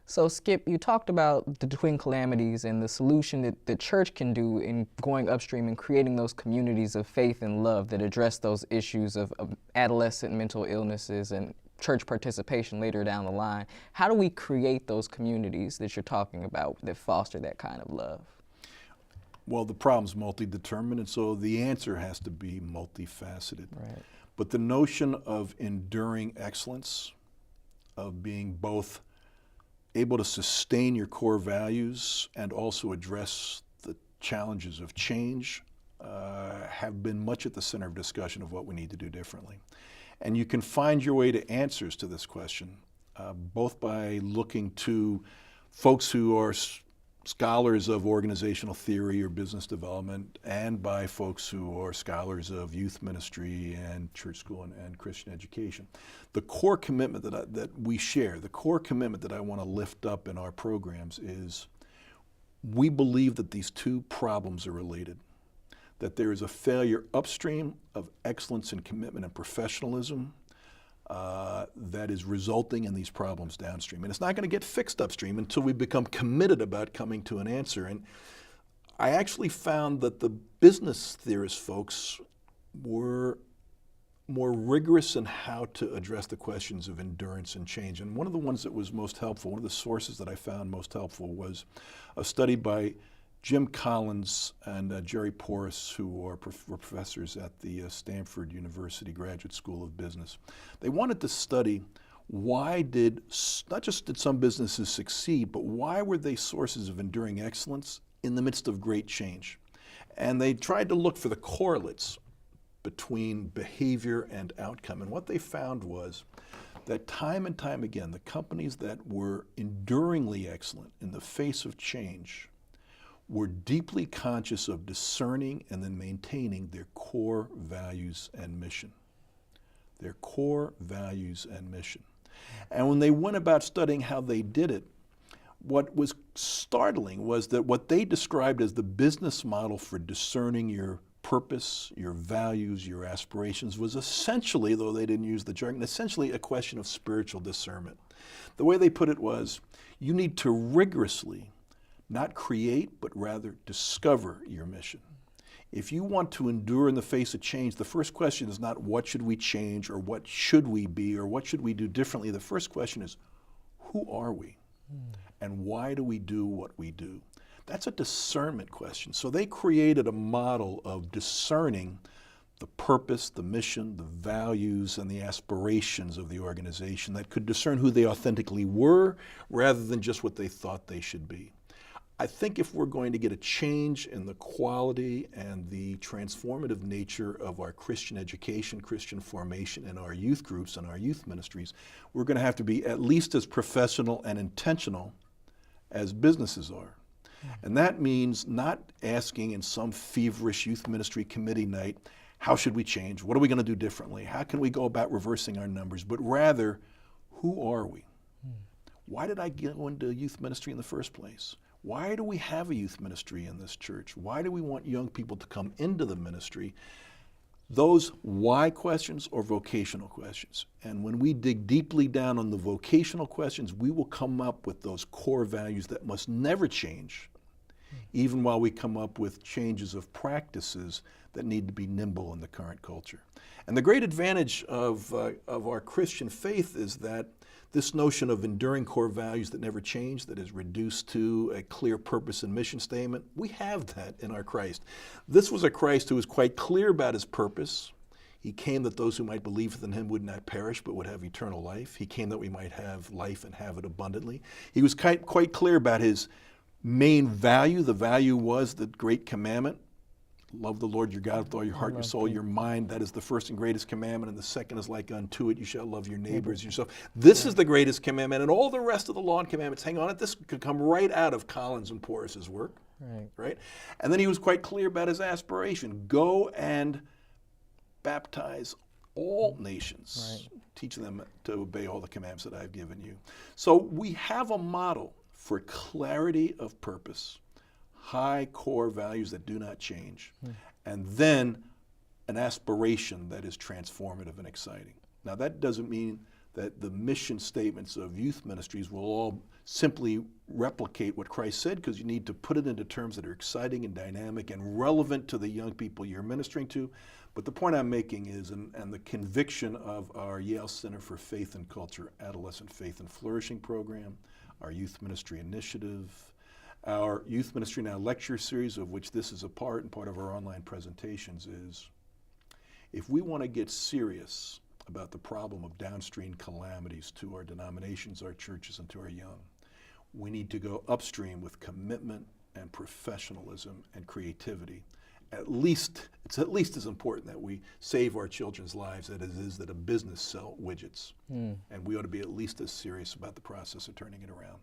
So, Skip, you talked about the twin calamities and the solution that the church can do in going upstream and creating those communities of faith and love that address those issues of adolescent mental illnesses and church participation later down the line. How do we create those communities that you're talking about that foster that kind of love? Well, the problem's multi-determined, and so the answer has to be multifaceted. Right. But the notion of enduring excellence, of being both able to sustain your core values and also address the challenges of change, have been much at the center of discussion of what we need to do differently. And you can find your way to answers to this question, both by looking to folks who are scholars of organizational theory or business development, and by folks who are scholars of youth ministry and church school and Christian education. The core commitment that we share, the core commitment that I want to lift up in our programs is we believe that these two problems are related, that there is a failure upstream of excellence and commitment and professionalism that is resulting in these problems downstream. And it's not going to get fixed upstream until we become committed about coming to an answer. And I actually found that the business theorist folks were more rigorous in how to address the questions of endurance and change. And one of the ones that was most helpful, one of the sources that I found most helpful, was a study by Jim Collins and Jerry Porras, who were professors at the Stanford University Graduate School of Business. They wanted to study why not just did some businesses succeed, but why were they sources of enduring excellence in the midst of great change? And they tried to look for the correlates between behavior and outcome. And what they found was that time and time again, the companies that were enduringly excellent in the face of change were deeply conscious of discerning and then maintaining their core values and mission. Their core values and mission. And when they went about studying how they did it, what was startling was that what they described as the business model for discerning your purpose, your values, your aspirations was essentially, though they didn't use the jargon, essentially a question of spiritual discernment. The way they put it was, you need to rigorously not create, but rather discover your mission. If you want to endure in the face of change, the first question is not what should we change or what should we be or what should we do differently. The first question is, who are we? And why do we do what we do? That's a discernment question. So they created a model of discerning the purpose, the mission, the values, and the aspirations of the organization that could discern who they authentically were rather than just what they thought they should be. I think if we're going to get a change in the quality and the transformative nature of our Christian education, Christian formation, and our youth groups and our youth ministries, we're going to have to be at least as professional and intentional as businesses are. And that means not asking in some feverish youth ministry committee night, how should we change? What are we going to do differently? How can we go about reversing our numbers? But rather, who are we? Why did I go into youth ministry in the first place? Why do we have a youth ministry in this church? Why do we want young people to come into the ministry? Those why questions are vocational questions. And when we dig deeply down on the vocational questions, we will come up with those core values that must never change, even while we come up with changes of practices that need to be nimble in the current culture. And the great advantage of our Christian faith is that this notion of enduring core values that never change, that is reduced to a clear purpose and mission statement, we have that in our Christ. This was a Christ who was quite clear about his purpose. He came that those who might believe in him would not perish but would have eternal life. He came that we might have life and have it abundantly. He was quite clear about his main value. The value was the great commandment. Love the Lord your God with all your heart, your soul, your mind. That is the first and greatest commandment, and the second is like unto it. You shall love your neighbor as yourself. This is the greatest commandment, and all the rest of the law and commandments hang on it. This could come right out of Collins and Porras' work, right? And then he was quite clear about his aspiration. Go and baptize all nations. Teach them to obey all the commandments that I've given you. So we have a model for clarity of purpose, high core values that do not change, and then an aspiration that is transformative and exciting. Now that doesn't mean that the mission statements of youth ministries will all simply replicate what Christ said, because you need to put it into terms that are exciting and dynamic and relevant to the young people you're ministering to. But the point I'm making is, and the conviction of our Yale Center for Faith and Culture, Adolescent Faith and Flourishing program, our youth ministry initiative, our Youth Ministry Now lecture series, of which this is a part and part of our online presentations, is if we want to get serious about the problem of downstream calamities to our denominations, our churches, and to our young, we need to go upstream with commitment and professionalism and creativity. It's at least as important that we save our children's lives as it is that a business sell widgets. And we ought to be at least as serious about the process of turning it around.